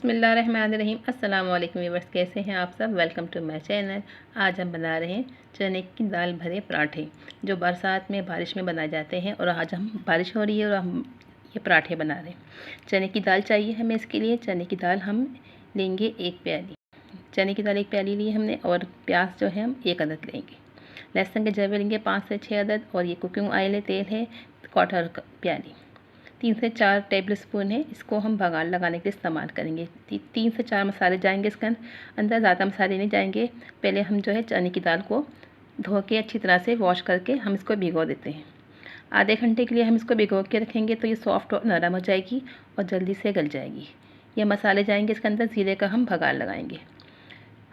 बिस्मिल्लाहिर्रहमानिर्रहीम। अस्सलाम वालेकुम व्यूअर्स, कैसे हैं आप सब। Welcome to my channel. आज हम बना रहे हैं चने की दाल भरे पराठे, जो बरसात में बारिश में बनाए जाते हैं। और आज हम बारिश हो रही है और हम ये पराठे बना रहे हैं। चने की दाल चाहिए हमें इसके लिए। चने की दाल हम लेंगे 1 प्याली। चने की दाल 1 प्याली ली हमने। और प्याज जो है हम 1 अदद लेंगे। लहसुन के जवे लेंगे 5 से 6 अदद। और ये कुकिंग ऑयल है, तेल है 1/4 प्याली। 3 से 4 टेबल स्पून है। इसको हम बघार लगाने के लिए इस्तेमाल करेंगे। 3 से 4 मसाले जाएंगे इसके अंदर, ज़्यादा मसाले नहीं जाएंगे। पहले हम जो है चने की दाल को धो के अच्छी तरह से वॉश करके हम इसको भिगो देते हैं। आधे घंटे के लिए हम इसको भिगो के रखेंगे तो ये सॉफ्ट और नरम हो जाएगी और जल्दी से गल जाएगी। ये मसाले जाएंगे इसके अंदर। ज़ीरे का हम बघार लगाएंगे।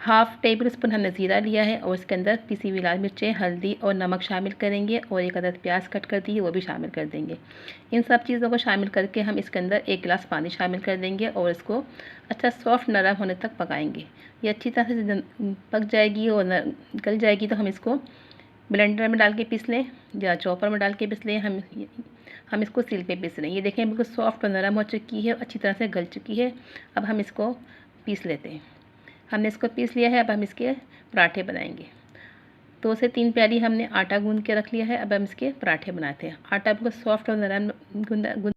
1/2 टेबल स्पून हमने ज़ीरा लिया है और इसके अंदर पिसी हुई लाल मिर्चें, हल्दी और नमक शामिल करेंगे। और 1 अदद प्याज कट कर दी है वो भी शामिल कर देंगे। इन सब चीज़ों को शामिल करके हम इसके अंदर 1 गिलास पानी शामिल कर देंगे और इसको अच्छा सॉफ्ट नरम होने तक पकाएंगे। ये अच्छी तरह से पक जाएगी और गल जाएगी तो हम इसको ब्लेंडर में डाल के पीस लें या चॉपर में डाल के पीस लें। हम इसको सील पे पीस लें। ये देखें बिल्कुल सॉफ्ट और नरम हो चुकी है, अच्छी तरह से गल चुकी है। अब हम इसको पीस लेते हैं। हमने इसको पीस लिया है। अब हम इसके पराठे बनाएंगे। 2 से 3 प्याली हमने आटा गूंद के रख लिया है। अब हम इसके पराठे बनाते हैं। आटा बिल्कुल सॉफ्ट और नरम गूंद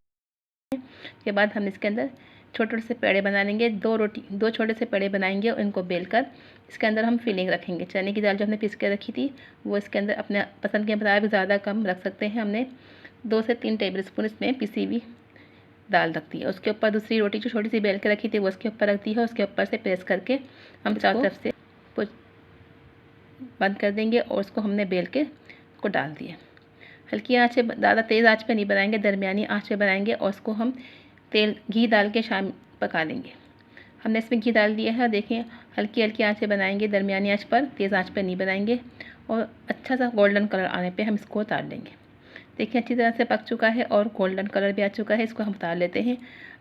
के बाद हम इसके अंदर छोटे छोटे से पेड़े बना लेंगे। 2 छोटे से पेड़े बनाएंगे और इनको बेलकर इसके अंदर हम फिलिंग रखेंगे। चने की दाल जो हमने पीस के रखी थी वो इसके अंदर अपने पसंद के मुताबिक ज़्यादा कम रख सकते हैं। हमने 2 से 3 टेबल स्पून इसमें पिसी हुई दाल रख दी है। उसके ऊपर दूसरी रोटी जो छोटी सी बेल के रखी थी वो उसके ऊपर रख दी है। उसके ऊपर से प्रेस करके हम चारों तरफ से बंद कर देंगे और उसको हमने बेल के उसको डाल दिया। हल्की आंच पे, ज़्यादा तेज़ आंच पे नहीं बनाएंगे, दरमियानी आंच पे बनाएंगे। और उसको हम घी डाल के पका लेंगे। हमने इसमें घी डाल दिया है। देखें हल्की हल्की आंच पे बनाएंगे, दरमियानी आंच पर, तेज़ आंच पे नहीं बनाएंगे। और अच्छा सा गोल्डन कलर आने पे हम इसको उतार लेंगे। देखिए अच्छी तरह से पक चुका है और गोल्डन कलर भी आ चुका है। इसको हम उतार लेते हैं।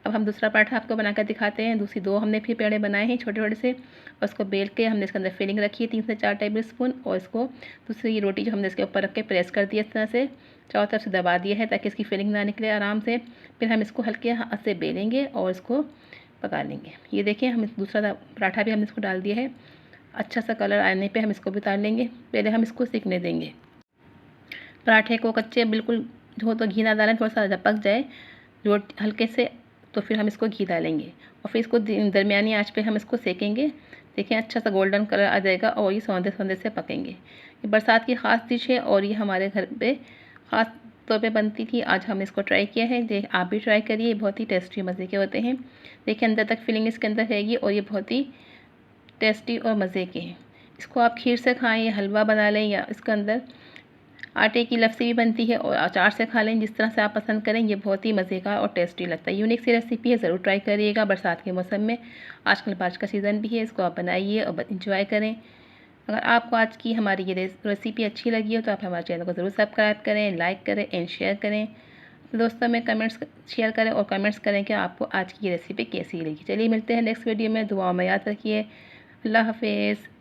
अब हम दूसरा पराठा आपको बनाकर दिखाते हैं। दूसरी 2 हमने फिर पेड़े बनाए हैं छोटे छोटे से। और उसको बेल के हमने इसके अंदर फिलिंग रखी है 3 से 4 टेबल स्पून। और इसको दूसरी रोटी जो हमने इसके ऊपर रख के प्रेस कर दिया, इस तरह से चारों तरफ से दबा दिया है ताकि इसकी फिलिंग ना निकले आराम से। फिर हम इसको हल्के हाथ से बेलेंगे और इसको पका लेंगे। ये देखिए हम दूसरा पराठा भी हमने इसको डाल दिया है। अच्छा सा कलर आने पर हम इसको भी उतार लेंगे। पहले हम इसको सेकने देंगे। पराठे को कच्चे बिल्कुल हो तो घी ना डालें, थोड़ा सा जब पक जाए हल्के से तो फिर हम इसको घी डालेंगे और फिर इसको दरमियानी आंच पे हम इसको सेकेंगे। देखें अच्छा सा गोल्डन कलर आ जाएगा और ये सौंदे सौंदे से पकेंगे। ये बरसात की ख़ास डिश है और ये हमारे घर पे ख़ास तौर पे बनती थी। आज हमने इसको ट्राई किया है। आप भी ट्राई करिए, बहुत ही टेस्टी मज़े के होते हैं। देखिए अंदर तक फिलिंग इसके अंदर रहेगी और ये बहुत ही टेस्टी और मज़े के हैं। इसको आप खीर से खाएँ या हलवा बना लें या इसके अंदर आटे की लस्सी भी बनती है और अचार से खा लें, जिस तरह से आप पसंद करें। ये बहुत ही मज़े का और टेस्टी लगता है। यूनिक सी रेसिपी है, ज़रूर ट्राई करिएगा। बरसात के मौसम में आजकल बारिश का सीज़न भी है, इसको आप बनाइए और इंजॉय करें। अगर आपको आज की हमारी ये रेसिपी अच्छी लगी हो तो आप हमारे चैनल को ज़रूर सब्सक्राइब करें, लाइक करें एंड शेयर करें। दोस्तों में कमेंट्स शेयर करें और कमेंट्स करें कि आपको आज की ये रेसिपी कैसी लगी। चलिए मिलते हैं नेक्स्ट वीडियो में। दुआओं में याद रखिए। अल्लाह हाफिज़।